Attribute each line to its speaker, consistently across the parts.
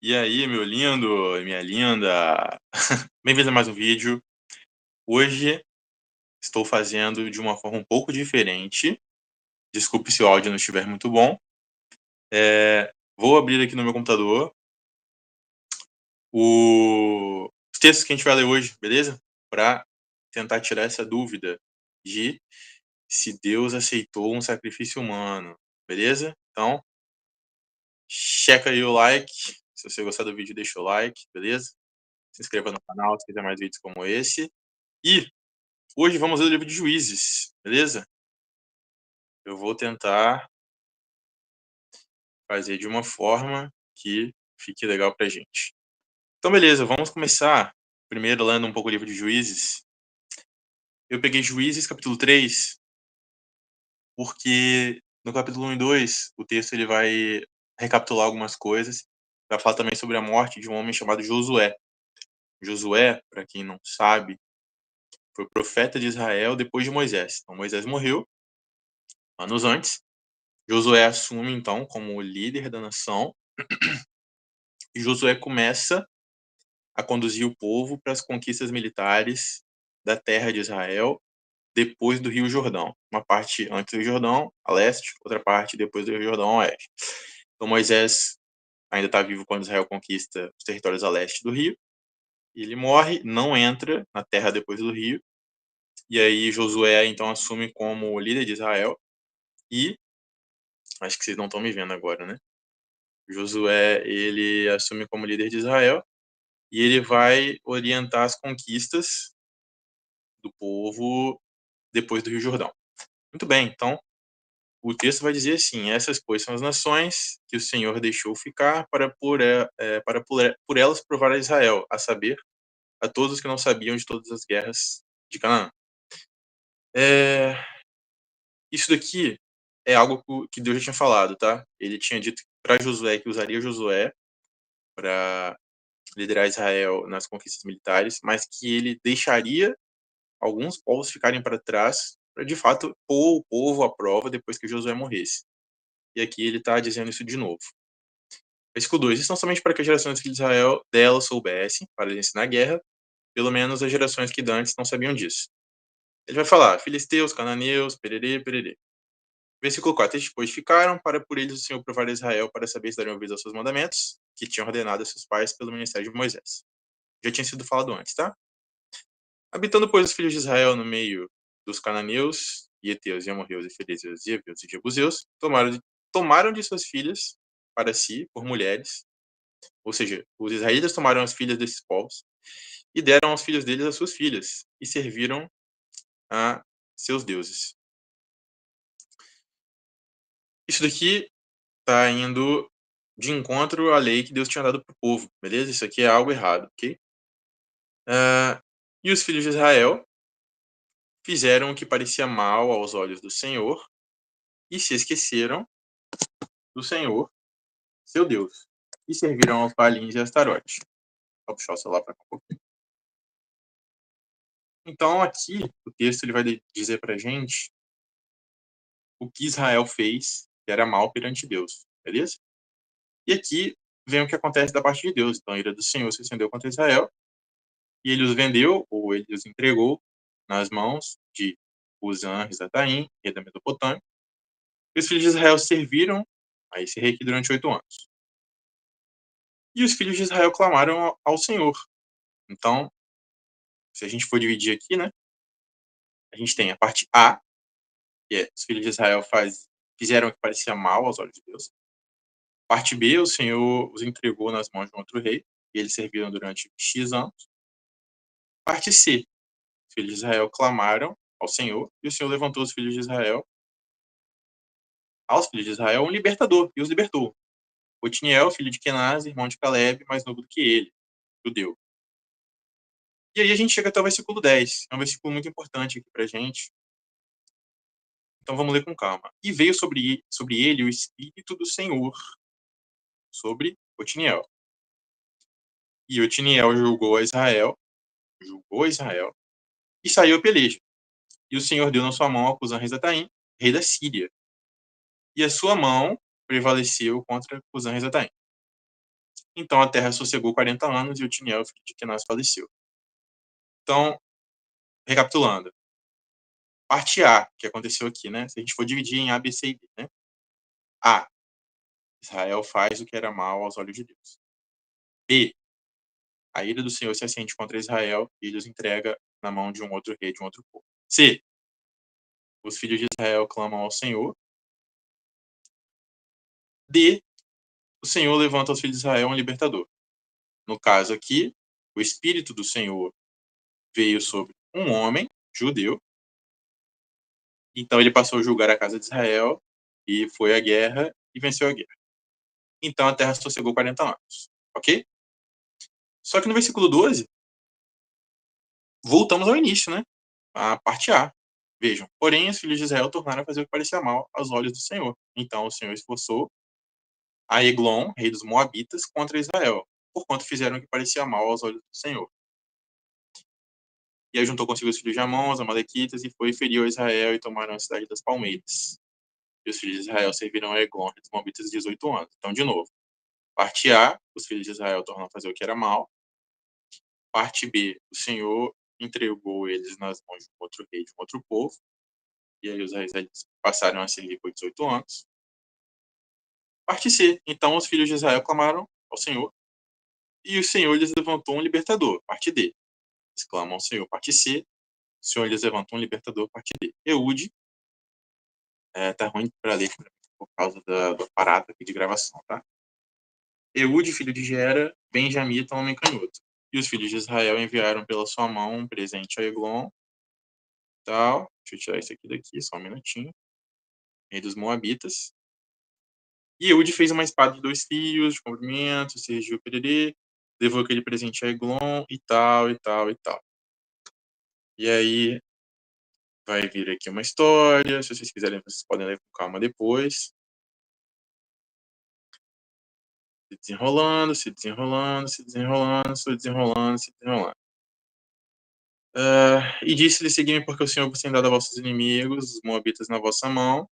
Speaker 1: E aí, meu lindo e minha linda? Bem-vindo a mais um vídeo. Hoje estou fazendo de uma forma um pouco diferente. Desculpe se o áudio não estiver muito bom. Vou abrir aqui no meu computador os textos que a gente vai ler hoje, beleza? Para tentar tirar essa dúvida de se Deus aceitou um sacrifício humano, beleza? Então, checa aí o like. Se você gostar do vídeo, deixa o like, beleza? Se inscreva no canal se quiser mais vídeos como esse. E hoje vamos ler o livro de Juízes, beleza? Eu vou tentar fazer de uma forma que fique legal pra gente. Então, beleza, vamos começar primeiro lendo um pouco o livro de Juízes. Eu peguei Juízes, capítulo 3, porque no capítulo 1 e 2, o texto ele vai recapitular algumas coisas. Vai falar também sobre a morte de um homem chamado Josué. Josué, para quem não sabe, foi profeta de Israel depois de Moisés. Então, Moisés morreu anos antes. Josué assume, então, como líder da nação, e Josué começa a conduzir o povo para as conquistas militares da terra de Israel, depois do Rio Jordão. Uma parte antes do Jordão, a leste, outra parte depois do Rio Jordão, a oeste. Então, Moisés ainda está vivo quando Israel conquista os territórios a leste do rio, e ele morre, não entra na terra depois do rio, e aí Josué, então, assume como líder de Israel, e acho que vocês não estão me vendo agora, né? Josué, ele assume como líder de Israel e ele vai orientar as conquistas do povo depois do Rio Jordão. Muito bem, então o texto vai dizer assim: essas, pois, são as nações que o Senhor deixou ficar por elas provar a Israel, a saber, a todos os que não sabiam de todas as guerras de Canaã. Isso daqui é algo que Deus já tinha falado, tá? Ele tinha dito para Josué que usaria Josué para liderar Israel nas conquistas militares, mas que ele deixaria alguns povos ficarem para trás para, de fato, pôr o povo à prova depois que Josué morresse. E aqui ele está dizendo isso de novo. Versículo 2. Isso não somente para que as gerações de Israel dela soubessem, para lhes ensinar a guerra, pelo menos as gerações que dantes não sabiam disso. Ele vai falar, filisteus, cananeus, pererê, pererê. Versículo 4. Estes, pois, ficaram para por eles o Senhor provar a Israel para saber se dariam ouvidos aos seus mandamentos, que tinham ordenado a seus pais pelo ministério de Moisés. Já tinha sido falado antes, tá? Habitando, pois, os filhos de Israel no meio dos cananeus, e heteus, e amorreus, e fereceus, e heveus, e jebuseus, tomaram de suas filhas para si, por mulheres, ou seja, os israelitas tomaram as filhas desses povos, e deram aos filhos deles as suas filhas, e serviram a seus deuses. Isso daqui está indo de encontro à lei que Deus tinha dado para o povo, beleza? Isso aqui é algo errado, ok? E os filhos de Israel fizeram o que parecia mal aos olhos do Senhor e se esqueceram do Senhor, seu Deus, e serviram aos Baalins e a Astarote. Vou puxar o celular para cá um pouquinho. Então, aqui, o texto ele vai dizer para a gente o que Israel fez que era mal perante Deus, beleza? E aqui vem o que acontece da parte de Deus. Então, a ira do Senhor se acendeu contra Israel e ele os vendeu, ou ele os entregou nas mãos de Uzã-Risataim, rei da Mesopotâmia. E os filhos de Israel serviram a esse rei aqui durante 8 anos. E os filhos de Israel clamaram ao Senhor. Então, se a gente for dividir aqui, né, a gente tem a parte A, que é os filhos de Israel fizeram o que parecia mal aos olhos de Deus. Parte B, o Senhor os entregou nas mãos de um outro rei, e eles serviram durante X anos. Parte C, os filhos de Israel clamaram ao Senhor, e o Senhor levantou os filhos de Israel, aos filhos de Israel, um libertador, e os libertou. Otiniel, filho de Kenaz, irmão de Caleb, mais novo do que ele, judeu. E aí a gente chega até o versículo 10. É um versículo muito importante aqui pra gente. Então vamos ler com calma. E veio sobre ele o Espírito do Senhor, sobre Otiniel. E Otiniel julgou Israel, e saiu a peleja. E o Senhor deu na sua mão a Cusã-Risataim, rei da Síria. E a sua mão prevaleceu contra Cusã-Risataim. Então a terra sossegou 40 anos e Otiniel, filho de Kenaz, faleceu. Então, recapitulando. Parte A, que aconteceu aqui, né? Se a gente for dividir em A, B, C e D, né? A. Israel faz o que era mal aos olhos de Deus. B. A ira do Senhor se acende contra Israel e ele os entrega na mão de um outro rei, de um outro povo. C. Os filhos de Israel clamam ao Senhor. D. O Senhor levanta aos filhos de Israel um libertador. No caso aqui, o Espírito do Senhor veio sobre um homem judeu. Então ele passou a julgar a casa de Israel e foi à guerra e venceu a guerra. Então a terra sossegou 40 anos. Ok? Só que no versículo 12, voltamos ao início, né? A parte A. Vejam, porém os filhos de Israel tornaram a fazer o que parecia mal aos olhos do Senhor. Então o Senhor esforçou a Eglon, rei dos Moabitas, contra Israel, porquanto fizeram o que parecia mal aos olhos do Senhor. E aí juntou consigo os filhos de Amon, os amalequitas, e foi e feriu a Israel e tomaram a cidade das palmeiras. E os filhos de Israel serviram a Eglon, rei dos Moabitas, 18 anos. Então, de novo, parte A, os filhos de Israel tornam a fazer o que era mal. Parte B, o Senhor entregou eles nas mãos de um outro rei, de um outro povo. E aí os israelitas passaram a servir por 18 anos. Parte C, então os filhos de Israel clamaram ao Senhor, e o Senhor lhes levantou um libertador. Parte D, eles clamam ao Senhor. Parte C, o Senhor lhes levantou um libertador. Parte D, Eude, tá ruim para ler por causa do aparato aqui de gravação, tá? Eude, filho de Gera, benjamita, homem canhoto. E os filhos de Israel enviaram pela sua mão um presente a Eglon. Tal. Deixa eu tirar isso aqui daqui, só um minutinho. Rei dos Moabitas. E Eude fez uma espada de 2 fios, de comprimento, serviu o pererê, levou aquele presente a Eglon e tal, e tal, e tal. E aí vai vir aqui uma história, se vocês quiserem, vocês podem ler com calma depois. Se desenrolando, se desenrolando, se desenrolando, se desenrolando, se desenrolando. E disse-lhe, segui-me, porque o Senhor vos tem dado a vossos inimigos, os moabitas, na vossa mão.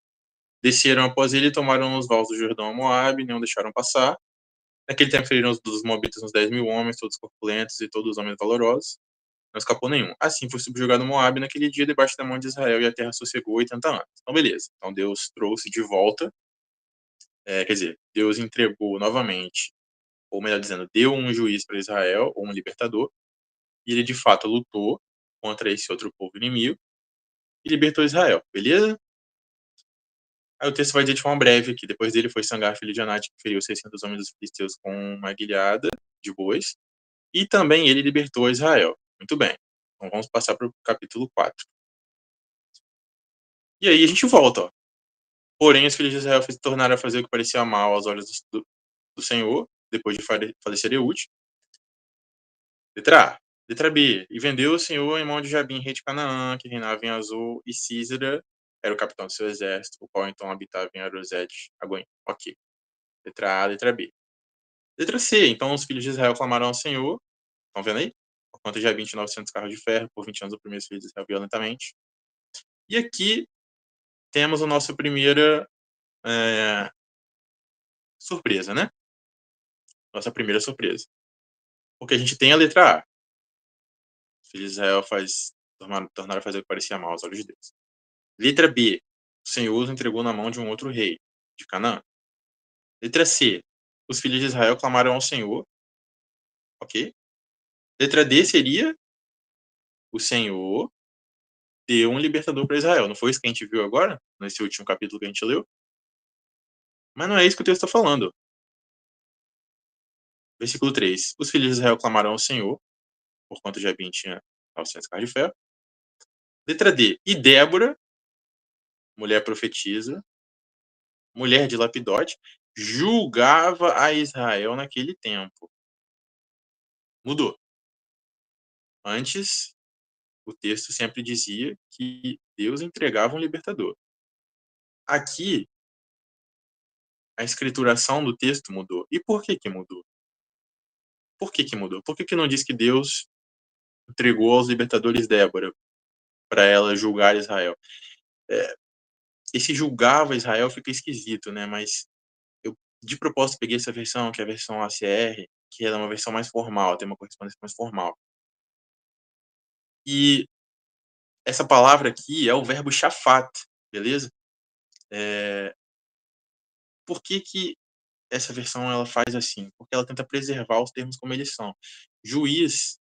Speaker 1: Desceram após ele e tomaram os vales do Jordão a Moabe, não deixaram passar. Naquele tempo feriram dos moabitas uns 10.000 homens, todos corpulentos e todos homens valorosos. Não escapou nenhum. Assim foi subjugado Moabe naquele dia debaixo da mão de Israel, e a terra sossegou 80 anos. Então, beleza. Então, Deus trouxe de volta, quer dizer, Deus entregou novamente, ou melhor dizendo, deu um juiz para Israel, ou um libertador, e ele de fato lutou contra esse outro povo inimigo e libertou Israel, beleza? Aí o texto vai dizer de forma breve que depois dele foi Sangar, filho de Anate, que feriu 600 homens dos filisteus com uma guilhada de bois, e também ele libertou Israel. Muito bem. Então vamos passar para o capítulo 4. E aí a gente volta. Ó. Porém, os filhos de Israel tornaram a fazer o que parecia mal aos olhos do Senhor, depois de falecer Eude. Letra A. Letra B. E vendeu o Senhor em mão de Jabim, rei de Canaã, que reinava em Azul, e Císera era o capitão do seu exército, o qual então habitava em Arosete, Agoim. Ok. Letra A, letra B. Letra C. Então os filhos de Israel clamaram ao Senhor. Estão vendo aí? Por conta de Jabim, 900 carros de ferro, por 20 anos oprimiu os filhos de Israel violentamente. E aqui temos a nossa primeira surpresa, né? Nossa primeira surpresa. Porque a gente tem a letra A. Os filhos de Israel tornaram a fazer o que parecia mal aos olhos de Deus. Letra B. O Senhor os entregou na mão de um outro rei, de Canaã. Letra C. Os filhos de Israel clamaram ao Senhor. Ok? Letra D seria o Senhor deu um libertador para Israel. Não foi isso que a gente viu agora? Nesse último capítulo que a gente leu? Mas não é isso que o texto está falando. Versículo 3. Os filhos de Israel clamaram ao Senhor, por conta de Jabim tinha 900 carros de ferro. Letra D. E Débora, mulher profetisa, mulher de Lapidote, julgava a Israel naquele tempo. Mudou. Antes, o texto sempre dizia que Deus entregava um libertador. Aqui, a escrituração do texto mudou. E por que que mudou? Por que que mudou? Por que que não diz que Deus entregou aos libertadores Débora para ela julgar Israel? Esse julgava Israel fica esquisito, né? Mas De propósito, peguei essa versão, que é a versão ACR, que é uma versão mais formal, tem uma correspondência mais formal. E essa palavra aqui é o verbo shafat, beleza? Por que que essa versão ela faz assim? Porque ela tenta preservar os termos como eles são. Juiz,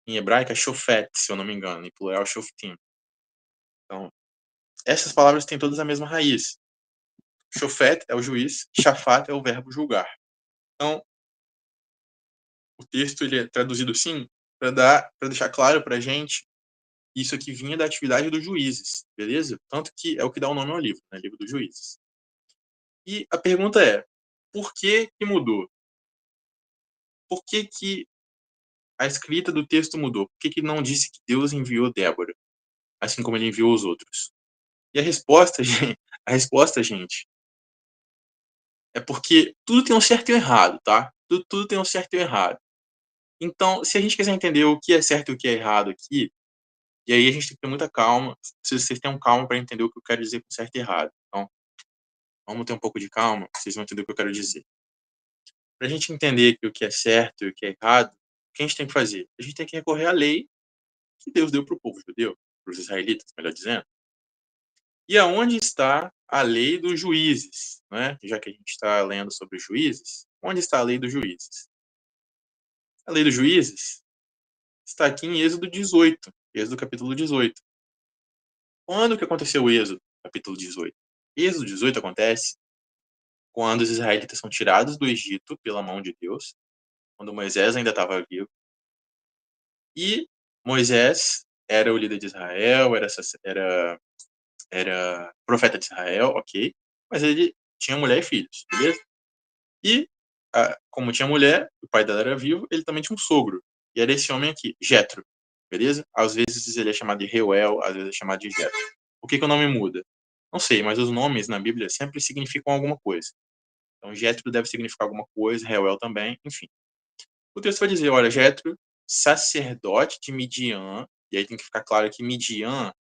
Speaker 1: em hebraico, é shofet, se eu não me engano, em plural, shoftim. Então, essas palavras têm todas a mesma raiz. Shofet é o juiz, shafat é o verbo julgar. Então, o texto ele é traduzido assim para deixar claro para a gente isso aqui vinha da atividade dos juízes, beleza? Tanto que é o que dá o nome ao livro, né? Livro dos Juízes. E a pergunta é, por que que mudou? Por que que a escrita do texto mudou? Por que que não disse que Deus enviou Débora, assim como ele enviou os outros? E a resposta, gente, é porque tudo tem um certo e um errado, tá? Tudo tem um certo e um errado. Então, se a gente quiser entender o que é certo e o que é errado aqui, e aí a gente tem que ter muita calma, se vocês tenham calma para entender o que eu quero dizer com certo e errado. Então, vamos ter um pouco de calma, vocês vão entender o que eu quero dizer. Para a gente entender que o que é certo e o que é errado, o que a gente tem que fazer? A gente tem que recorrer à lei que Deus deu para o povo judeu, para os israelitas, melhor dizendo. E aonde está a lei dos juízes, né? Já que a gente está lendo sobre os juízes, onde está a lei dos juízes? A lei dos juízes está aqui em Êxodo 18, Êxodo capítulo 18. Quando que aconteceu o Êxodo, capítulo 18? Êxodo 18 acontece quando os israelitas são tirados do Egito pela mão de Deus, quando Moisés ainda estava vivo. E Moisés era o líder de Israel, era profeta de Israel, ok, mas ele tinha mulher e filhos, beleza? E, como tinha mulher, o pai dela era vivo, ele também tinha um sogro, e era esse homem aqui, Jetro, beleza? Às vezes ele é chamado de Reuel, às vezes é chamado de Jetro. Por que o nome muda? Não sei, mas os nomes na Bíblia sempre significam alguma coisa. Então, Jetro deve significar alguma coisa, Reuel também, enfim. O texto vai dizer, olha, Jetro, sacerdote de Midian, e aí tem que ficar claro que Midian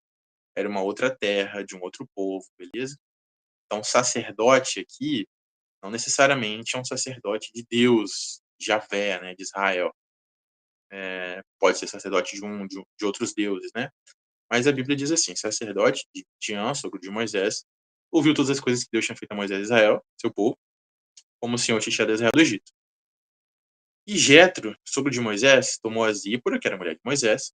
Speaker 1: era uma outra terra, de um outro povo, beleza? Então, sacerdote aqui não necessariamente é um sacerdote de Deus, Javé, né, de Israel. Pode ser sacerdote de outros deuses, né? Mas a Bíblia diz assim, sacerdote de Tiã, sogro de Moisés, ouviu todas as coisas que Deus tinha feito a Moisés e Israel, seu povo, como o Senhor tinha tirado Israel do Egito. E Jetro, sogro de Moisés, tomou a Zípora, que era a mulher de Moisés,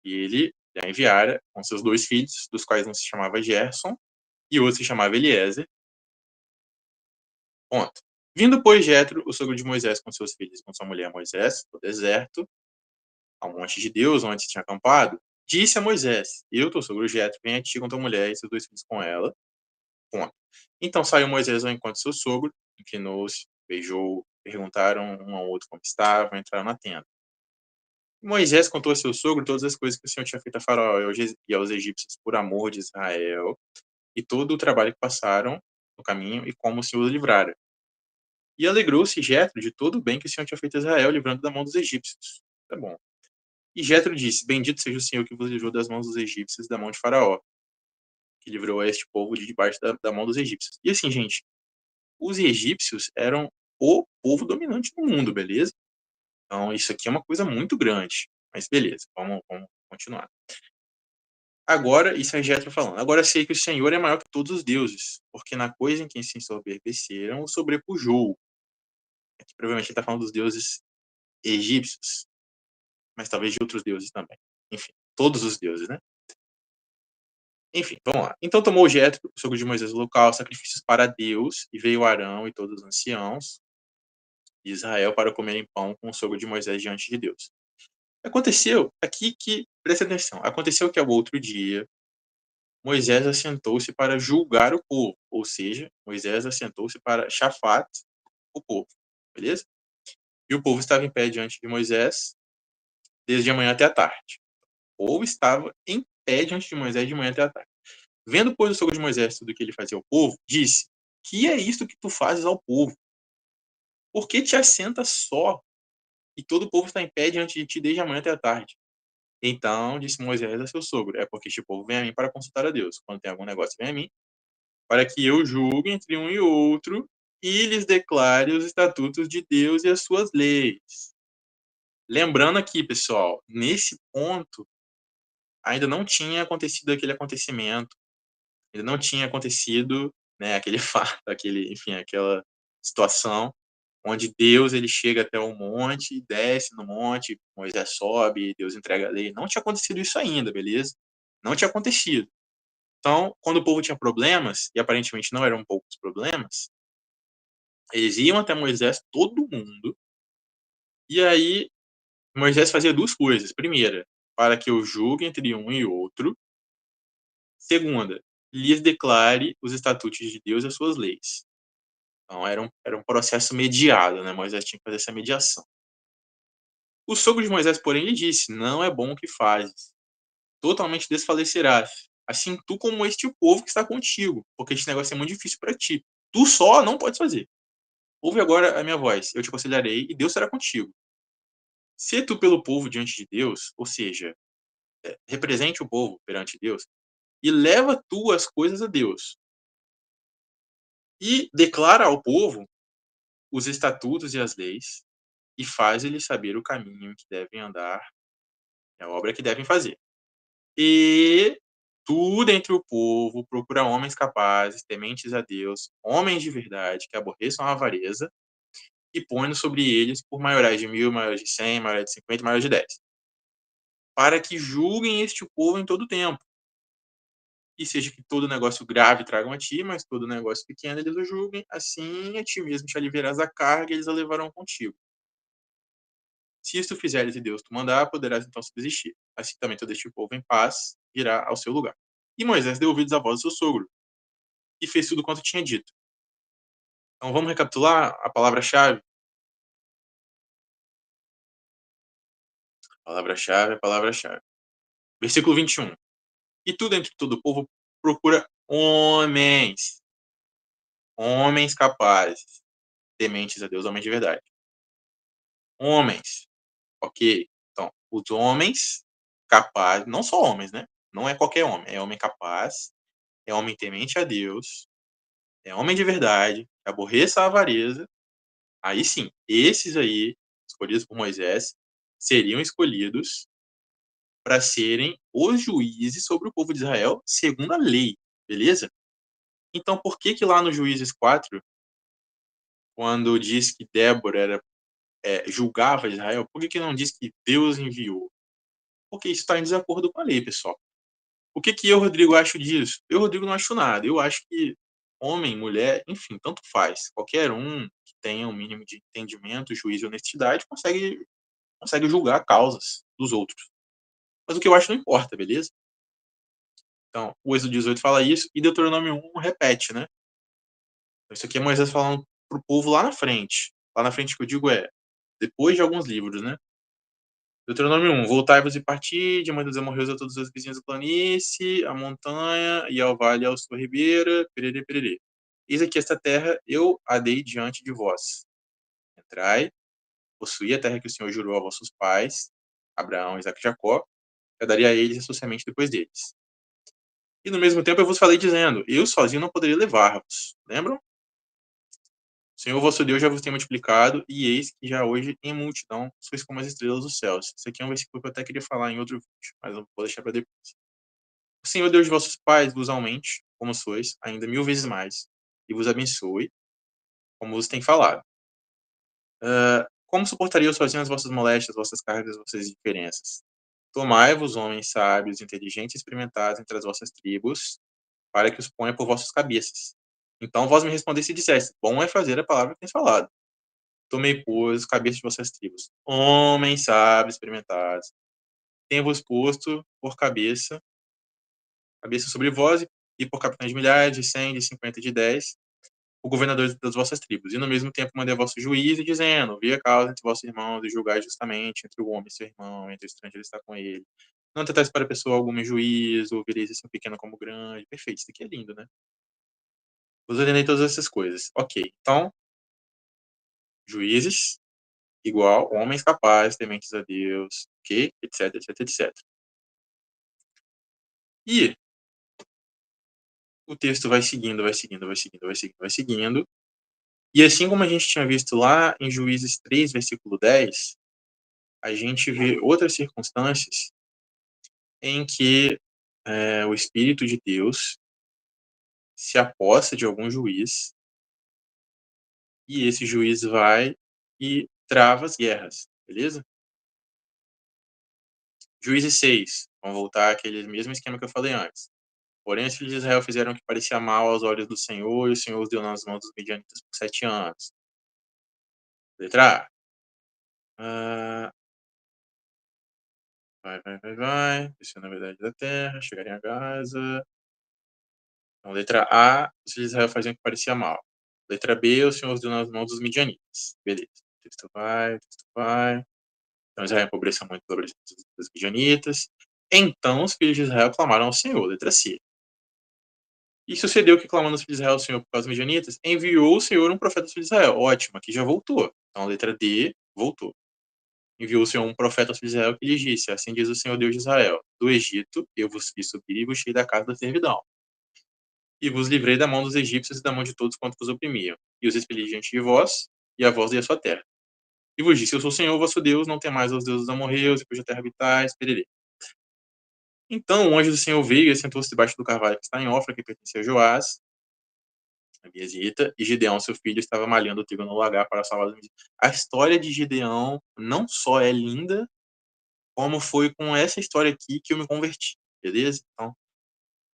Speaker 1: e ele a enviara com seus 2 filhos, dos quais um se chamava Gerson e o outro se chamava Eliezer. Ponto. Vindo, pois, Jetro, o sogro de Moisés, com seus filhos, com sua mulher Moisés, do deserto, ao monte de Deus, onde se tinha acampado, disse a Moisés: Eu, teu sogro Jetro, venho a ti com tua mulher e seus 2 filhos com ela. Ponto. Então saiu Moisés ao encontro de seu sogro, inclinou-se, beijou, perguntaram um ao outro como estavam, entraram na tenda. Moisés contou a seu sogro todas as coisas que o Senhor tinha feito a Faraó e aos egípcios por amor de Israel, e todo o trabalho que passaram no caminho e como o Senhor o livrara. E alegrou-se Jetro de todo o bem que o Senhor tinha feito a Israel, livrando da mão dos egípcios. Tá bom. E Jetro disse: Bendito seja o Senhor que vos livrou das mãos dos egípcios, da mão de Faraó, que livrou a este povo de debaixo da mão dos egípcios. E assim, gente, os egípcios eram o povo dominante no mundo, beleza? Então, isso aqui é uma coisa muito grande. Mas beleza, vamos continuar. Agora, isso é Jetro falando. Agora sei que o Senhor é maior que todos os deuses, porque na coisa em que se ensoberbeceram, o sobrepujou. Aqui, provavelmente ele está falando dos deuses egípcios, mas talvez de outros deuses também. Enfim, todos os deuses, né? Enfim, vamos lá. Então tomou Jetro, o sogro de Moisés, o local, sacrifícios para Deus, e veio Arão e todos os anciãos de Israel para comerem pão com o sogro de Moisés diante de Deus. Aconteceu aqui que, presta atenção, aconteceu que ao outro dia, Moisés assentou-se para julgar o povo, ou seja, Moisés assentou-se para chafat o povo, beleza? E o povo estava em pé diante de Moisés desde a manhã até a tarde. O povo estava em pé diante de Moisés de manhã até a tarde. Vendo, pois, o sogro de Moisés tudo o que ele fazia ao povo, disse: Que é isto que tu fazes ao povo? Por que te assentas só e todo o povo está em pé diante de ti desde a manhã até a tarde? Então disse Moisés a seu sogro: É porque este povo vem a mim para consultar a Deus. Quando tem algum negócio, vem a mim, para que eu julgue entre um e outro e lhes declare os estatutos de Deus e as suas leis. Lembrando aqui, pessoal, nesse ponto, ainda não tinha acontecido aquele acontecimento, ainda não tinha acontecido, né, aquele fato, enfim, aquela situação onde Deus ele chega até o monte, desce no monte, Moisés sobe, Deus entrega a lei. Não tinha acontecido isso ainda, beleza? Não tinha acontecido. Então, quando o povo tinha problemas, e aparentemente não eram poucos problemas, eles iam até Moisés, todo mundo, e aí Moisés fazia duas coisas. Primeira, para que eu julgue entre um e outro. Segunda, lhes declare os estatutos de Deus e as suas leis. Então, era um processo mediado, né? Moisés tinha que fazer essa mediação. O sogro de Moisés, porém, lhe disse: Não é bom o que fazes. Totalmente desfalecerás. Assim tu como este povo que está contigo, porque este negócio é muito difícil para ti. Tu só não podes fazer. Ouve agora a minha voz, eu te aconselharei, e Deus será contigo. Se tu pelo povo diante de Deus, ou seja, represente o povo perante Deus, e leva tu as coisas a Deus, e declara ao povo os estatutos e as leis, e faz-lhes saber o caminho que devem andar, a obra que devem fazer. E tu, dentre o povo, procura homens capazes, tementes a Deus, homens de verdade, que aborreçam a avareza, e põe sobre eles por maiorais de 1.000, maiores de 100, maiores de 50, maiores de 10, para que julguem este povo em todo o tempo. E seja que todo negócio grave tragam a ti, mas todo negócio pequeno eles o julguem, assim a ti mesmo te aliviarás da carga e eles a levarão contigo. Se isto fizeres e Deus te mandar, poderás então subsistir. Assim também todo este povo em paz irá ao seu lugar. E Moisés deu ouvidos à voz do seu sogro, e fez tudo quanto tinha dito. Então vamos recapitular a palavra-chave? Palavra-chave, a palavra-chave. Versículo 21. E tu, dentre todo o povo, procura homens capazes, tementes a Deus, homens de verdade. Homens, ok. Então, os homens capazes, não só homens, né? Não é qualquer homem, é homem capaz, é homem temente a Deus, é homem de verdade, que aborreça a avareza. Aí sim, esses aí, escolhidos por Moisés, seriam escolhidos para serem os juízes sobre o povo de Israel, segundo a lei, beleza? Então, por que lá no Juízes 4, quando diz que Débora julgava Israel, por que não diz que Deus enviou? Porque isso está em desacordo com a lei, pessoal. O que eu, Rodrigo, acho disso? Eu, Rodrigo, não acho nada. Eu acho que homem, mulher, enfim, tanto faz. Qualquer um que tenha um mínimo de entendimento, juízo e honestidade consegue julgar causas dos outros. Mas o que eu acho não importa, beleza? Então, o Êxodo 18 fala isso e Deuteronômio 1 repete, né? Isso aqui é Moisés falando pro povo lá na frente. Lá na frente que eu digo depois de alguns livros, né? Deuteronômio 1. Voltai-vos e parti, de mãe dos amorreus a todos os vizinhos da planície, a montanha e ao vale e à sua ribeira, perere, perere. Eis aqui esta terra, eu a dei diante de vós. Entrai, possuí a terra que o Senhor jurou a vossos pais, Abraão, Isaac e Jacó, eu daria a eles a sua semente depois deles. E no mesmo tempo eu vos falei dizendo, eu sozinho não poderia levar-vos. Lembram? O Senhor vosso Deus já vos tem multiplicado, e eis que já hoje em multidão sois como as estrelas dos céus. Isso aqui é um versículo que eu até queria falar em outro vídeo, mas eu vou deixar para depois. O Senhor Deus de vossos pais vos aumente, como sois, ainda 1.000 vezes mais, e vos abençoe, como vos tem falado. Como suportaria sozinho as vossas moléstias, as vossas cargas, as vossas diferenças? Tomai-vos homens sábios, inteligentes e experimentados entre as vossas tribos, para que os ponha por vossas cabeças. Então vós me respondesse e disseste, bom é fazer a palavra que tens falado. Tomei, pois, cabeças de vossas tribos, homens sábios, experimentados. Tenho-vos posto por cabeça sobre vós, e por capitães de milhares, de 100, de 50 e de 10, o governador das vossas tribos. E no mesmo tempo mandei a vosso juiz, dizendo, vi a causa entre vossos irmãos, e julgai justamente entre o homem e seu irmão, entre o estrangeiro que está com ele. Não tentais para a pessoa alguma em juízo, ouvireis assim pequeno como grande. Perfeito, isso aqui é lindo, né? Vos ordenei todas essas coisas. Ok, então, juízes, igual homens capazes, tementes a Deus, ok? Etc, etc, etc. E o texto vai seguindo, vai seguindo, vai seguindo, vai seguindo, vai seguindo. E assim como a gente tinha visto lá em Juízes 3, versículo 10, a gente vê outras circunstâncias em que o Espírito de Deus se aposta de algum juiz e esse juiz vai e trava as guerras, beleza? Juízes 6, vamos voltar àquele mesmo esquema que eu falei antes. Porém, os filhos de Israel fizeram o que parecia mal aos olhos do Senhor, e o Senhor os deu nas mãos dos medianitas por 7 anos. Letra A. Vai. Descendo na verdade da terra, chegarem a Gaza. Então, letra A, os filhos de Israel faziam o que parecia mal. Letra B, o Senhor os deu nas mãos dos midianitas. Beleza. O texto vai. Então, Israel empobreceu muito sobre os midianitas. Então, os filhos de Israel clamaram ao Senhor. Letra C. E sucedeu que, clamando os filhos de Israel ao Senhor por causa dos midianitas, enviou o Senhor um profeta aos filhos de Israel. Ótimo, aqui já voltou. Então, a letra D voltou. Enviou o Senhor um profeta aos filhos de Israel que lhes disse: Assim diz o Senhor Deus de Israel: Do Egito eu vos fiz subir e vos tirei da casa da servidão. E vos livrei da mão dos egípcios e da mão de todos quanto vos oprimiam. E os expeli diante de vós, e a vós dei a sua terra. E vos disse: Eu sou o Senhor vosso Deus, não temais aos deuses amorreus, e cuja terra habitais, pererê. Então o anjo do Senhor veio e sentou-se debaixo do carvalho que está em Ofra, que pertencia a Joás, a Biesita, e Gideão, seu filho, estava malhando o trigo no lagar para salvar os midianitas. A história de Gideão não só é linda, como foi com essa história aqui que eu me converti, beleza? Então,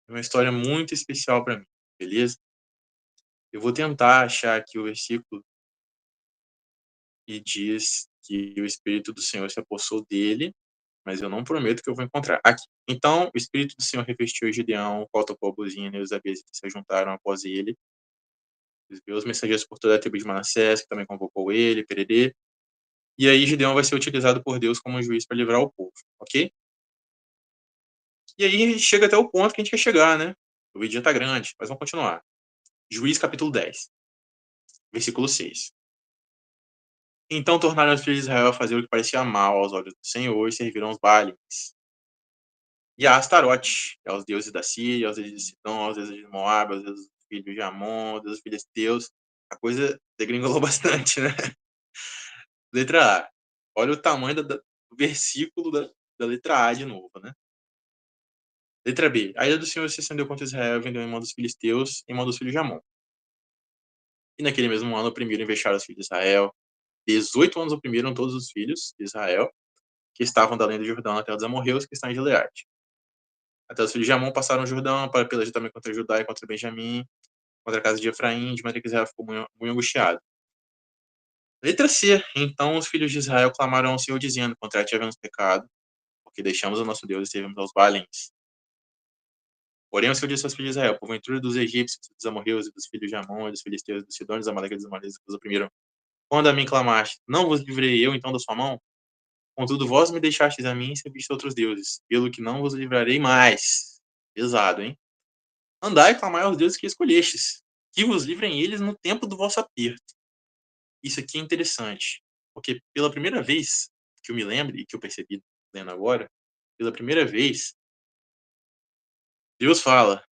Speaker 1: é uma história muito especial para mim, beleza? Eu vou tentar achar aqui o versículo que diz que o Espírito do Senhor se apossou dele, mas eu não prometo que eu vou encontrar. Aqui. Então, o Espírito do Senhor revestiu Gideão, o qual tocou a buzina, e os abiesitas se juntaram após ele. Os mensageiros por toda a tribo de Manassés, que também convocou ele, pererê. E aí Gideão vai ser utilizado por Deus como juiz para livrar o povo, ok? E aí a gente chega até o ponto que a gente quer chegar, né? O vídeo já tá grande, mas vamos continuar. Juiz capítulo 10, versículo 6. Então tornaram os filhos de Israel a fazer o que parecia mal aos olhos do Senhor e serviram aos Baalins. E a Astarote, aos deuses da Síria, aos deuses de Sidom, aos deuses de Moab, aos deuses dos filhos de Amon, aos deuses dos filisteus. A coisa degringolou bastante, né? Letra A. Olha o tamanho do versículo da letra A de novo, né? Letra B. A ira do Senhor se acendeu contra Israel e vendeu em mão dos filisteus e em mão dos filhos de Amon. E naquele mesmo ano oprimiram e vexaram os filhos de Israel. 18 anos oprimiram todos os filhos de Israel que estavam da além do Jordão até os amorreus que estão em Gileade. Até os filhos de Amon passaram o Jordão para pelejar também contra Judá e contra Benjamim, contra a casa de Efraim, de maneira que Israel ficou muito angustiado. Letra C. Então os filhos de Israel clamaram ao Senhor, dizendo: Contra ti havemos pecado, porque deixamos o nosso Deus e servimos aos Baalins. Porém, o Senhor disse aos filhos de Israel: Porventura dos egípcios, dos amorreus e dos filhos de Amon, e dos filisteus, dos sidônios, dos amalequitas, dos amalequitas que os oprimiram, quando a mim clamaste, não vos livrei eu então da sua mão? Contudo, vós me deixastes a mim e serviste outros deuses, pelo que não vos livrarei mais. Pesado, hein? Andai e clamai aos deuses que escolhestes, que vos livrem eles no tempo do vosso aperto. Isso aqui é interessante, porque pela primeira vez que eu me lembro e que eu percebi lendo agora, pela primeira vez, Deus fala: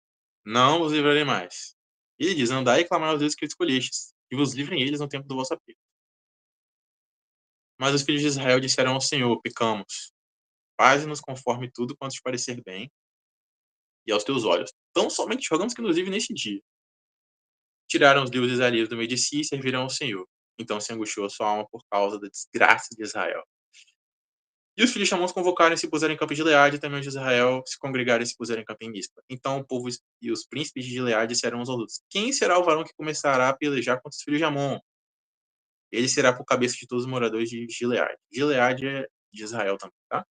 Speaker 1: Não vos livrarei mais. Ele diz: Andai e clamai aos deuses que escolhestes, que vos livrem eles no tempo do vosso aperto. Mas os filhos de Israel disseram ao Senhor: Pecamos. Faze-nos conforme tudo quanto te parecer bem e aos teus olhos. Tão somente jogamos que nos livre nesse dia. Tiraram os deuses alheios do meio de si e servirão ao Senhor. Então se angustiou a sua alma por causa da desgraça de Israel. E os filhos de Amon se convocaram e se puseram em campo de Gileade, e também os de Israel se congregaram e se puseram em campo em Mispa. Então o povo e os príncipes de Gileade disseram uns aos outros: Quem será o varão que começará a pelejar contra os filhos de Amon? Ele será por cabeça de todos os moradores de Gileade. Gileade é de Israel também, tá?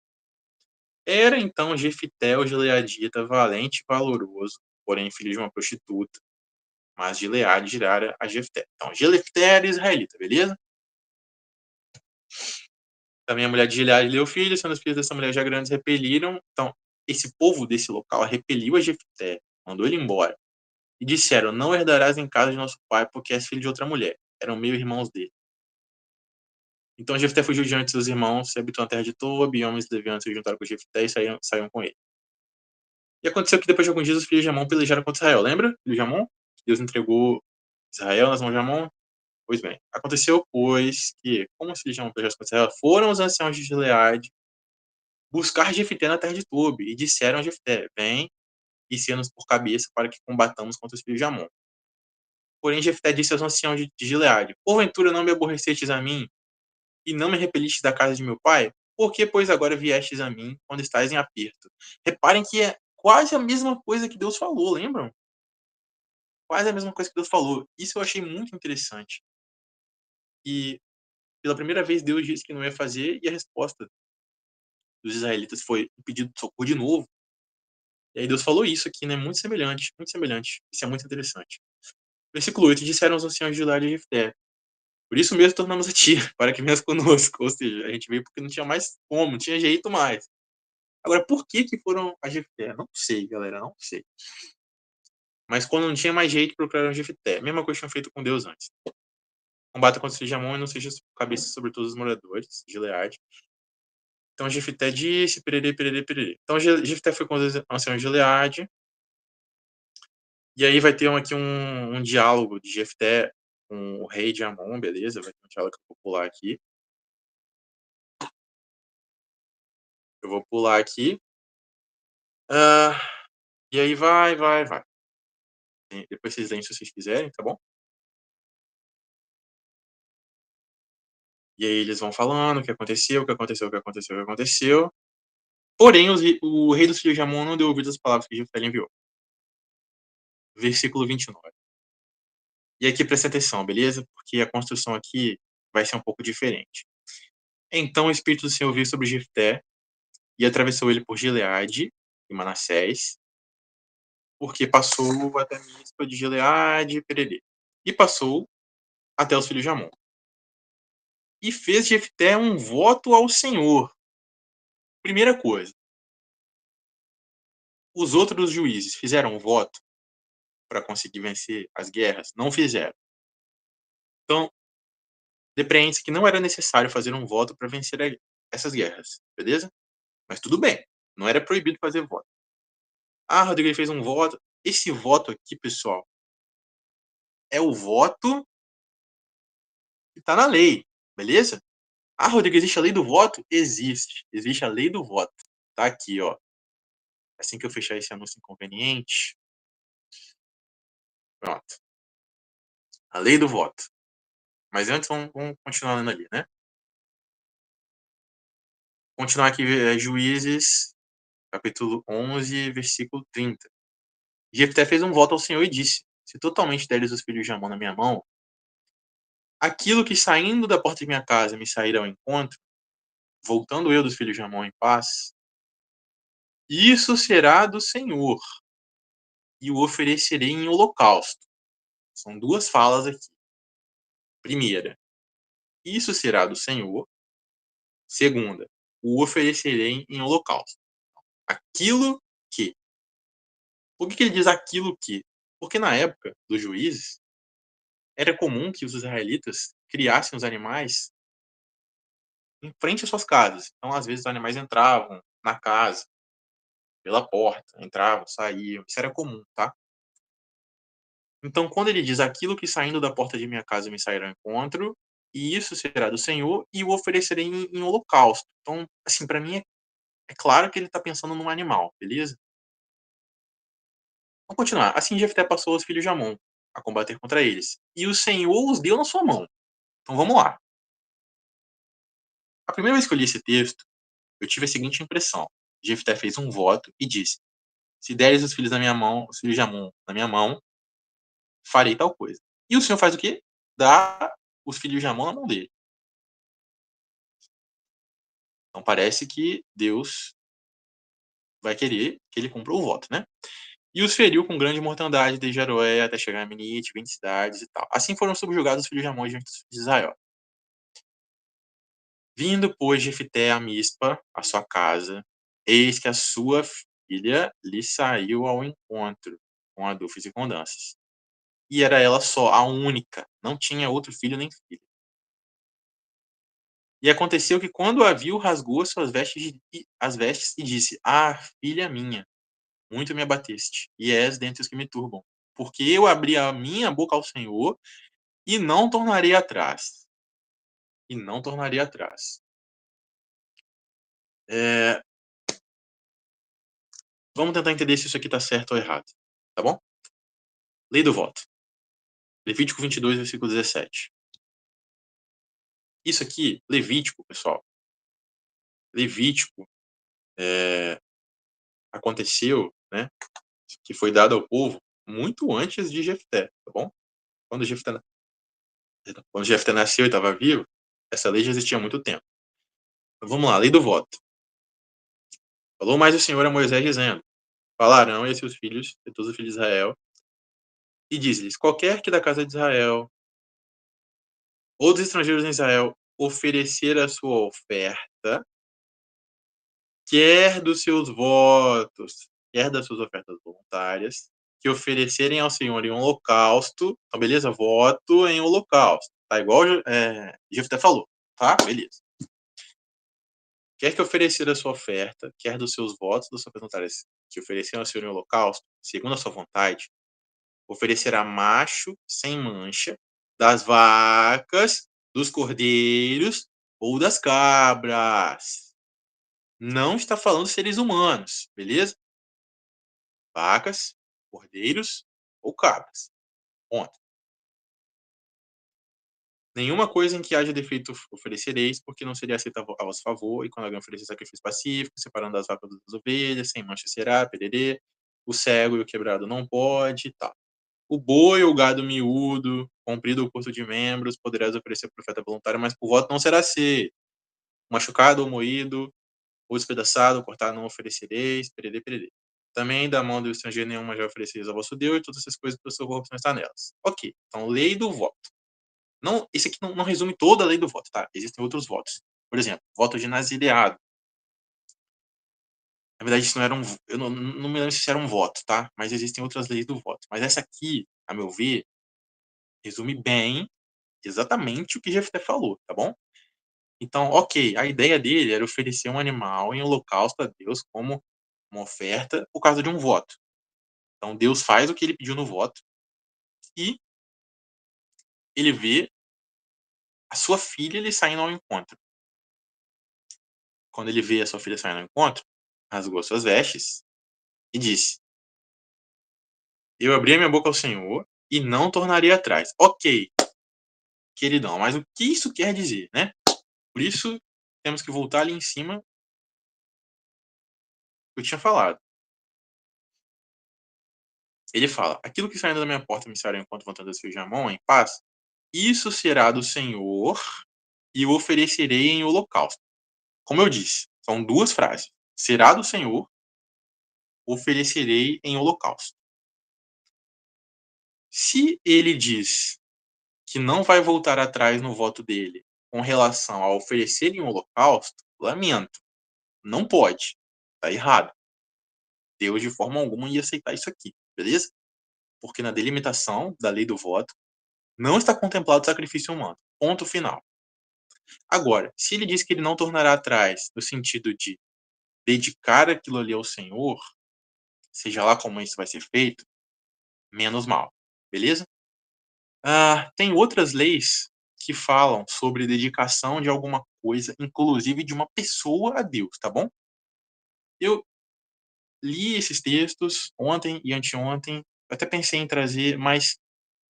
Speaker 1: Era então Jefité, o gileadita, valente e valoroso, porém filho de uma prostituta. Mas Gileade girara a Jefté. Então, Jefté era israelita, beleza? Também a mulher de Gileade deu filho, sendo os filhos dessa mulher já grandes repeliram. Então, esse povo desse local repeliu a Jefté, mandou ele embora. E disseram: Não herdarás em casa de nosso pai, porque és filho de outra mulher. Eram meio irmãos dele. Então Jefté fugiu diante de seus irmãos, se habitou na terra de Tob, e homens levianos se juntaram com Jefté e saíram com ele. E aconteceu que depois de alguns dias os filhos de Amon pelejaram contra Israel. Lembra? Filhos de Amon? Deus entregou Israel nas mãos de Amon. Pois bem, aconteceu, pois, que, como os filhos de Amon planejaram contra Israel, foram os anciãos de Gileade buscar Jefté na terra de Tobi, e disseram a Jefté: Vem e sê-nos por cabeça para que combatamos contra os filhos de Amon. Porém, Jefté disse aos anciãos de Gileade: Porventura não me aborrecestes a mim, e não me repelistes da casa de meu pai? Por que, pois, agora viestes a mim quando estáis em aperto? Reparem que é quase a mesma coisa que Deus falou, lembram? Quase a mesma coisa que Deus falou. Isso eu achei muito interessante. E pela primeira vez Deus disse que não ia fazer, e a resposta dos israelitas foi um pedido de socorro de novo. E aí Deus falou isso aqui, né? Muito semelhante, muito semelhante. Isso é muito interessante. Versículo 8: Disseram os anciãos de Gileade e Jefté: Por isso mesmo tornamos a ti, para que venhas conosco. Ou seja, a gente veio porque não tinha mais como, não tinha jeito mais. Agora, por que foram a Jefté? Não sei, galera, não sei. Mas quando não tinha mais jeito, procuraram Jefté. Mesma coisa que tinham feito com Deus antes. Combata contra os filhos de Amon e não seja cabeça sobre todos os moradores de Gileade. Então Jefté disse, pererê, pererê, pererê. Então Jefté foi com os anciãos de Gileade. E aí vai ter aqui um diálogo de Jefté com o rei de Amon, beleza? Vai ter um diálogo que eu vou pular aqui. Eu vou pular aqui. E aí vai. Depois vocês leem se vocês quiserem, tá bom? E aí eles vão falando o que aconteceu, o que aconteceu, o que aconteceu, o que aconteceu. Porém, o rei dos filhos de Amon não deu ouvido às palavras que Jefté lhe enviou. Versículo 29. E aqui presta atenção, beleza? Porque a construção aqui vai ser um pouco diferente. Então o Espírito do Senhor veio sobre Jefté e atravessou ele por Gileade e Manassés, porque passou até a Mispa de Gileade e Pererê. E passou até os filhos de Amon. E fez Jefté um voto ao Senhor. Primeira coisa, os outros juízes fizeram um voto para conseguir vencer as guerras? Não fizeram. Então, depreende-se que não era necessário fazer um voto para vencer essas guerras, beleza? Mas tudo bem, não era proibido fazer voto. Rodrigo fez um voto. Esse voto aqui, pessoal, é o voto que está na lei, beleza? Rodrigo, existe a lei do voto? Existe. Existe a lei do voto. Tá aqui, ó. Assim que eu fechar esse anúncio inconveniente. Pronto. A lei do voto. Mas antes, vamos continuar lendo ali, né? Continuar aqui, Juízes, capítulo 11, versículo 30. Jefté fez um voto ao Senhor e disse: Se totalmente deres os filhos de Amon na minha mão, aquilo que saindo da porta de minha casa me sairá ao encontro, voltando eu dos filhos de Amon em paz, isso será do Senhor, e o oferecerei em holocausto. São duas falas aqui. Primeira, isso será do Senhor. Segunda, o oferecerei em holocausto. Aquilo que. Por que ele diz aquilo que? Porque na época dos juízes, era comum que os israelitas criassem os animais em frente às suas casas. Então, às vezes, os animais entravam na casa, pela porta, entravam, saíam. Isso era comum, tá? Então, quando ele diz aquilo que saindo da porta de minha casa me sairá ao encontro, e isso será do Senhor, e o oferecerei em holocausto. Então, assim, para mim é claro que ele está pensando num animal, beleza? Vamos continuar. Assim Jefté passou os filhos de Amon a combater contra eles, e o Senhor os deu na sua mão. Então vamos lá. A primeira vez que eu li esse texto, eu tive a seguinte impressão: Jefté fez um voto e disse: se deres os filhos da minha mão, os filhos de Amon na minha mão, farei tal coisa. E o Senhor faz o quê? Dá os filhos de Amon na mão dele. Então parece que Deus vai querer que ele cumpra o voto, né? E os feriu com grande mortandade desde Aroé até chegar a Minite, 20 cidades e tal. Assim foram subjugados os filhos de Amon diante de Israel. Vindo, pois, Jefté a Mispa, a sua casa, eis que a sua filha lhe saiu ao encontro, com adufes e com danças. E era ela só, a única, não tinha outro filho nem filha. E aconteceu que, quando a viu, rasgou as vestes e disse: filha minha, muito me abateste, e és dentre os que me turbam. Porque eu abri a minha boca ao Senhor, E não tornarei atrás. E não tornarei atrás. Vamos tentar entender se isso aqui está certo ou errado. Tá bom? Lei do voto. Levítico 22, versículo 17. Isso aqui, Levítico, pessoal. Levítico aconteceu, né? Que foi dado ao povo muito antes de Jefté, tá bom? Quando Jefté nasceu e estava vivo, essa lei já existia há muito tempo. Então, vamos lá, lei do voto. Falou mais o Senhor a Moisés dizendo: falarão e a seus filhos, e todos os filhos de Israel, e diz-lhes: qualquer que da casa de Israel ou dos estrangeiros em Israel oferecer a sua oferta, quer dos seus votos, quer das suas ofertas voluntárias, que oferecerem ao Senhor em um holocausto, então beleza? Voto em holocausto, tá? Igual Jefté falou, tá? Beleza. Quer que oferecer a sua oferta, quer dos seus votos, das suas voluntárias, que ofereceram ao Senhor em holocausto, segundo a sua vontade, oferecerá macho sem mancha das vacas, dos cordeiros ou das cabras. Não está falando de seres humanos, beleza? Vacas, cordeiros ou cabras. Ponto. Nenhuma coisa em que haja defeito oferecereis, porque não seria aceita a vosso favor, e quando alguém oferecer sacrifício pacífico, separando as vacas das ovelhas, sem mancha será, pererê, o cego e o quebrado não pode, tá. O boi ou o gado miúdo, comprido o curso de membros, poderás oferecer profeta voluntário, mas por voto não será aceito. Machucado ou moído, ou despedaçado, cortado não oferecereis, pererê, pererê. Também da mão do estrangeiro nenhuma já oferecereis ao vosso Deus, e todas essas coisas pelo seu corpo não está nelas. Ok, então lei do voto. Não, esse aqui não resume toda a lei do voto, tá? Existem outros votos. Por exemplo, voto de nazireado. Na verdade, isso não era eu não me lembro se isso era um voto, tá? Mas existem outras leis do voto. Mas essa aqui, a meu ver, resume bem exatamente o que Jefté falou, tá bom? Então, ok, a ideia dele era oferecer um animal em holocausto a Deus como uma oferta por causa de um voto. Então, Deus faz o que ele pediu no voto e ele vê a sua filha ele saindo ao encontro. Quando ele vê a sua filha saindo ao encontro, rasgou suas vestes e disse: eu abri a minha boca ao Senhor e não tornaria atrás. Ok, queridão, mas o que isso quer dizer, né? Por isso, temos que voltar ali em cima que eu tinha falado. Ele fala: aquilo que saindo da minha porta me será enquanto vão das filhos de Amon em paz, isso será do Senhor e o oferecerei em holocausto. Como eu disse, são duas frases. Será do Senhor, oferecerei em holocausto. Se ele diz que não vai voltar atrás no voto dele com relação a oferecer em holocausto, lamento. Não pode. Tá errado. Deus, de forma alguma, ia aceitar isso aqui, beleza? Porque na delimitação da lei do voto não está contemplado o sacrifício humano. Ponto final. Agora, se ele diz que ele não tornará atrás, no sentido de dedicar aquilo ali ao Senhor, seja lá como isso vai ser feito, menos mal, beleza? Tem outras leis que falam sobre dedicação de alguma coisa, inclusive de uma pessoa a Deus, tá bom? Eu li esses textos ontem e anteontem, até pensei em trazer, mas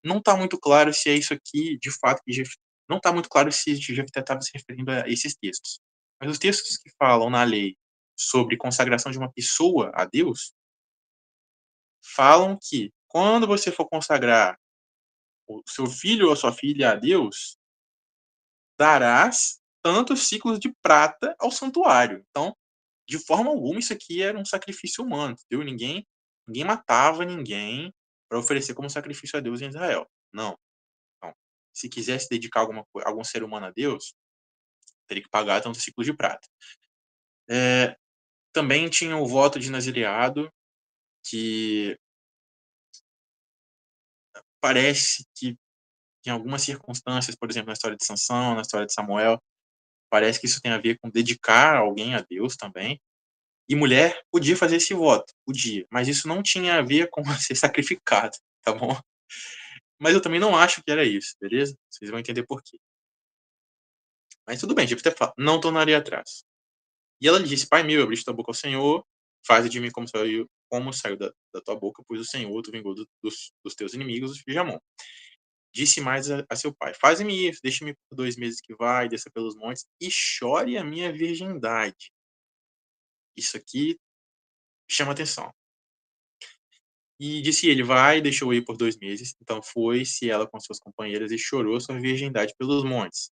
Speaker 1: não está muito claro se é isso aqui, de fato, que não está muito claro se Jefté estava se referindo a esses textos. Mas os textos que falam na lei sobre consagração de uma pessoa a Deus, falam que quando você for consagrar o seu filho ou a sua filha a Deus, darás tantos ciclos de prata ao santuário. Então, de forma alguma, isso aqui era um sacrifício humano, entendeu? Ninguém matava ninguém para oferecer como sacrifício a Deus em Israel. Não. Então, se quisesse dedicar algum ser humano a Deus, teria que pagar tantos ciclos de prata. Também tinha o voto de nazireado, que parece que em algumas circunstâncias, por exemplo, na história de Sansão, na história de Samuel, parece que isso tem a ver com dedicar alguém a Deus também. E mulher podia fazer esse voto, podia, mas isso não tinha a ver com ser sacrificado, tá bom? Mas eu também não acho que era isso, beleza? Vocês vão entender por quê. Mas tudo bem, Jefté fala, não tornaria atrás. E ela lhe disse, pai meu, abriste tua boca ao Senhor, faze de mim como saiu da tua boca, pois o Senhor te vingou dos teus inimigos, os filhos de Amon. Disse mais a seu pai, faze-me isso, deixe-me por 2 meses que vai, desça pelos montes, e chore a minha virgindade. Isso aqui chama atenção. E disse ele, vai, deixou ir por 2 meses. Então foi-se ela com suas companheiras e chorou sua virgindade pelos montes.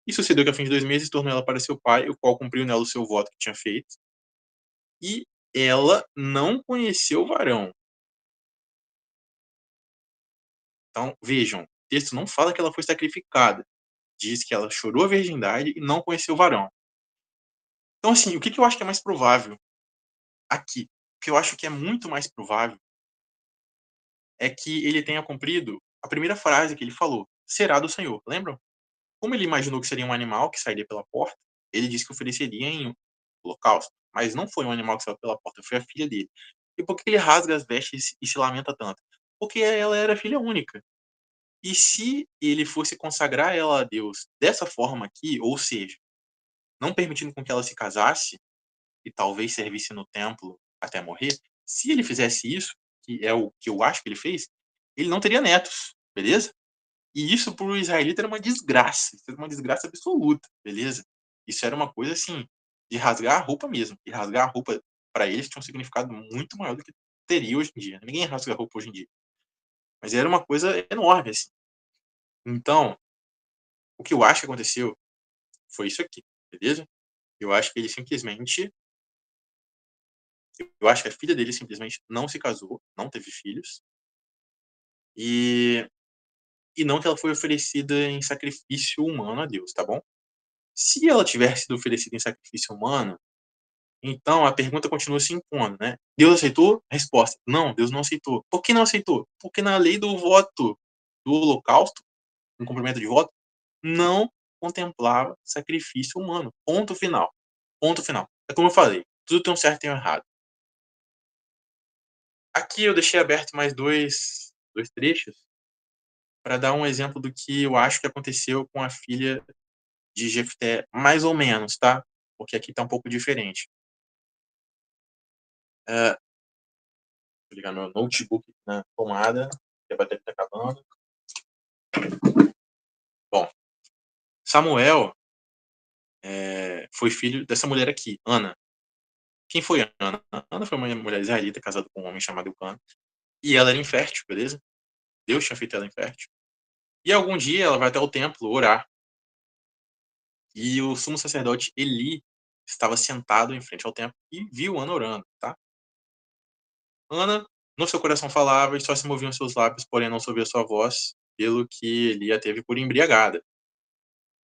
Speaker 1: E sucedeu que, a fim de 2 meses, tornou ela para seu pai, o qual cumpriu nela o seu voto que tinha feito. E ela não conheceu o varão. Então, vejam, o texto não fala que ela foi sacrificada. Diz que ela chorou a virgindade e não conheceu o varão. Então, assim, o que eu acho que é mais provável aqui? O que eu acho que é muito mais provável é que ele tenha cumprido a primeira frase que ele falou, será do Senhor. Lembram? Como ele imaginou que seria um animal que sairia pela porta, ele disse que ofereceria em holocausto. Mas não foi um animal que saiu pela porta, foi a filha dele. E por que ele rasga as vestes e se lamenta tanto? Porque ela era filha única. E se ele fosse consagrar ela a Deus dessa forma aqui, ou seja, não permitindo com que ela se casasse e talvez servisse no templo até morrer, se ele fizesse isso, que é o que eu acho que ele fez, ele não teria netos, beleza? E isso para o israelita era uma desgraça, isso era uma desgraça absoluta, beleza? Isso era uma coisa assim, de rasgar a roupa mesmo. E rasgar a roupa para eles tinha um significado muito maior do que teria hoje em dia. Ninguém rasga a roupa hoje em dia. Mas era uma coisa enorme, assim. Então, o que eu acho que aconteceu foi isso aqui, beleza? Eu acho que ele simplesmente. Eu acho que a filha dele simplesmente não se casou, não teve filhos. E, e não que ela foi oferecida em sacrifício humano a Deus, tá bom? Se ela tivesse sido oferecida em sacrifício humano, então a pergunta continua se impondo, né? Deus aceitou? Resposta: não, Deus não aceitou. Por que não aceitou? Porque na lei do voto do holocausto, no cumprimento de voto, não contemplava sacrifício humano. Ponto final. Ponto final. É como eu falei, tudo tem um certo e tem um errado. Aqui eu deixei aberto mais dois trechos para dar um exemplo do que eu acho que aconteceu com a filha de Jefté, mais ou menos, tá? Porque aqui tá um pouco diferente. Vou ligar meu notebook na tomada, que a bateria tá acabando. Bom, Samuel foi filho dessa mulher aqui, Ana. Quem foi Ana? Ana foi uma mulher israelita casada com um homem chamado Eucana. E ela era infértil, beleza? Deus tinha feito ela infértil. E algum dia ela vai até o templo orar. E o sumo sacerdote Eli estava sentado em frente ao templo e viu Ana orando, tá? Ana, no seu coração falava e só se moviam seus lábios, porém não se ouvia sua voz, pelo que Eli a teve por embriagada.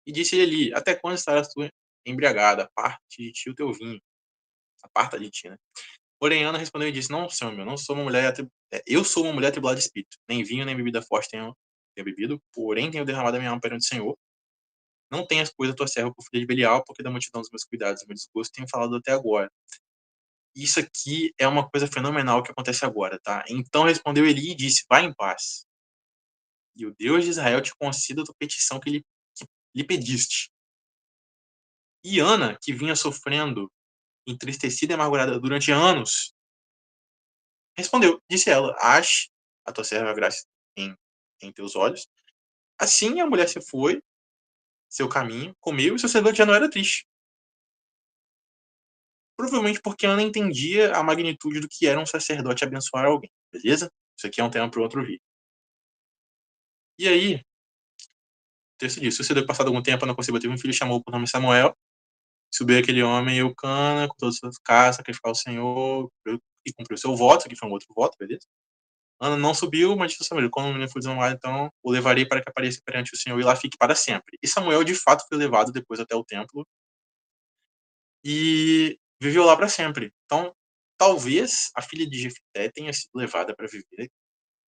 Speaker 1: E disse Eli, até quando estarás tu embriagada? Parte de ti o teu vinho. Aparta de ti, né? Porém, Ana respondeu e disse, não, senhor meu, não sou uma mulher, eu sou uma mulher atribulada de espírito. Nem vinho, nem bebida forte tenho bebido, porém tenho derramado a minha alma perante o Senhor. Não tenhas, pois, a tua serva por filha de Belial, porque da multidão dos meus cuidados e meu desgosto tenho falado até agora. Isso aqui é uma coisa fenomenal que acontece agora, tá? Então respondeu Eli e disse, vai em paz. E o Deus de Israel te conceda a tua petição que lhe pediste. E Ana, que vinha sofrendo, entristecida e amargurada durante anos, respondeu, disse ela, ache a tua serva graça em teus olhos. Assim a mulher se foi, seu caminho, comeu, e o sacerdote já não era triste. Provavelmente porque Ana entendia a magnitude do que era um sacerdote abençoar alguém, beleza? Isso aqui é um tema para outro vídeo. E aí, o texto diz, sucedeu que passado algum tempo, Ana concebeu, teve um filho, chamou por nome Samuel, subiu aquele homem Eucana, com todas as suas casas, sacrificar ao Senhor, e cumpriu seu voto, que foi um outro voto, beleza? Ana não subiu, mas disse Samuel, quando o menino for desonrado, então o levarei para que apareça perante o Senhor e lá fique para sempre. E Samuel, de fato, foi levado depois até o templo e viveu lá para sempre. Então, talvez a filha de Jefté tenha sido levada para viver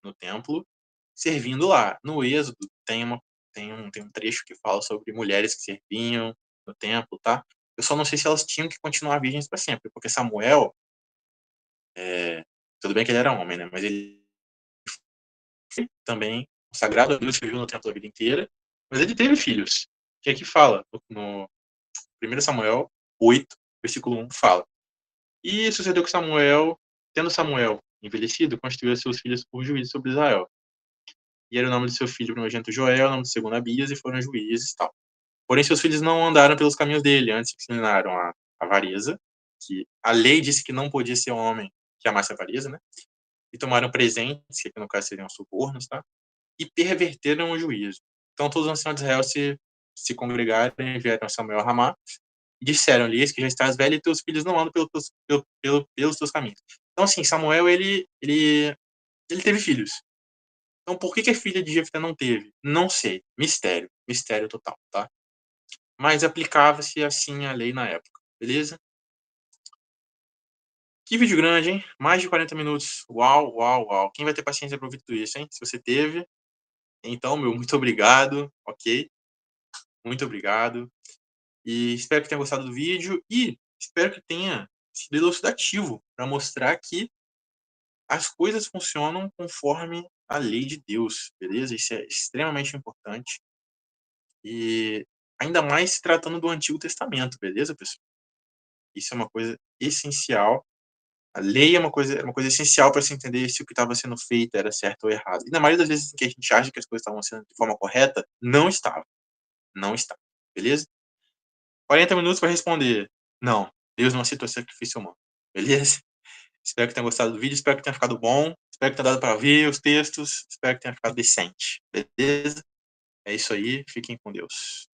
Speaker 1: no templo, servindo lá. No Êxodo tem um trecho que fala sobre mulheres que serviam no templo, tá? Eu só não sei se elas tinham que continuar virgens para sempre, porque Samuel, tudo bem que ele era homem, né? Mas ele também consagrado a Deus, serviu no templo a vida inteira, mas ele teve filhos, que aqui fala, no 1 Samuel 8, versículo 1, fala: E sucedeu que Samuel, tendo Samuel envelhecido, constituiu seus filhos por juízes sobre Israel. E era o nome do seu filho primogênito Joel, o nome do segundo Abias, e foram juízes e tal. Porém, seus filhos não andaram pelos caminhos dele, antes inclinaram a avareza, que a lei disse que não podia ser homem que amasse a avareza, né? E tomaram presentes, que aqui no caso seriam subornos, tá? E perverteram o juízo. Então todos os anciãos de Israel se congregaram e vieram a Samuel a Ramá, e disseram-lhe: Eis que já estás velho e teus filhos não andam pelos teus caminhos. Então, assim, Samuel, ele teve filhos. Então, por que a filha de Jefté não teve? Não sei. Mistério. Mistério total, tá? Mas aplicava-se assim a lei na época, beleza? Que vídeo grande, hein? Mais de 40 minutos. Uau, uau, uau. Quem vai ter paciência para ouvir tudo isso, hein? Se você teve, então, meu, muito obrigado, ok? Muito obrigado. E espero que tenha gostado do vídeo e espero que tenha sido elucidativo para mostrar que as coisas funcionam conforme a lei de Deus, beleza? Isso é extremamente importante. E ainda mais se tratando do Antigo Testamento, beleza, pessoal? Isso é uma coisa essencial. A lei é uma coisa essencial para se entender se o que estava sendo feito era certo ou errado. E na maioria das vezes que a gente acha que as coisas estavam sendo de forma correta, não estava. Não estava. Beleza? 40 minutos para responder. Não, Deus não aceitou sacrifício humano. Beleza? Espero que tenha gostado do vídeo, espero que tenha ficado bom, espero que tenha dado para ver os textos, espero que tenha ficado decente. Beleza? É isso aí, fiquem com Deus.